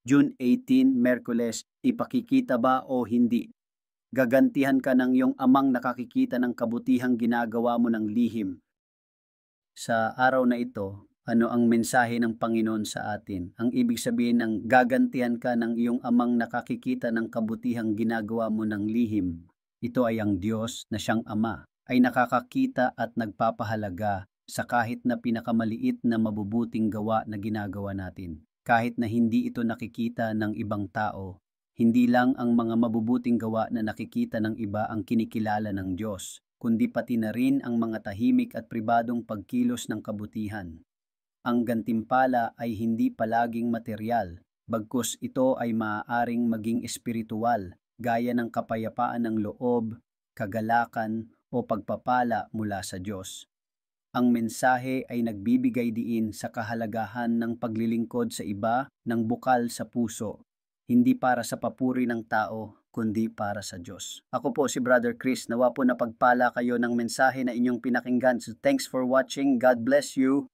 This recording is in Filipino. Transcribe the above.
June 18, Merkules, ipakikita ba o hindi? Gagantihan ka ng iyong amang nakakikita ng kabutihang ginagawa mo ng lihim. Sa araw na ito, ano ang mensahe ng Panginoon sa atin? Ang ibig sabihin ng gagantihan ka ng iyong amang nakakikita ng kabutihang ginagawa mo ng lihim. Ito ay ang Diyos na siyang Ama, ay nakakakita at nagpapahalaga sa kahit na pinakamaliit na mabubuting gawa na ginagawa natin. Kahit na hindi ito nakikita ng ibang tao, hindi lang ang mga mabubuting gawa na nakikita ng iba ang kinikilala ng Diyos, kundi pati na rin ang mga tahimik at pribadong pagkilos ng kabutihan. Ang gantimpala ay hindi palaging materyal, bagkus ito ay maaaring maging espiritual, gaya ng kapayapaan ng loob, kagalakan o pagpapala mula sa Diyos. Ang mensahe ay nagbibigay diin sa kahalagahan ng paglilingkod sa iba ng bukal sa puso, hindi para sa papuri ng tao, kundi para sa Diyos. Ako po si Brother Chris, nawa po napagpala kayo ng mensahe na inyong pinakinggan. So thanks for watching. God bless you.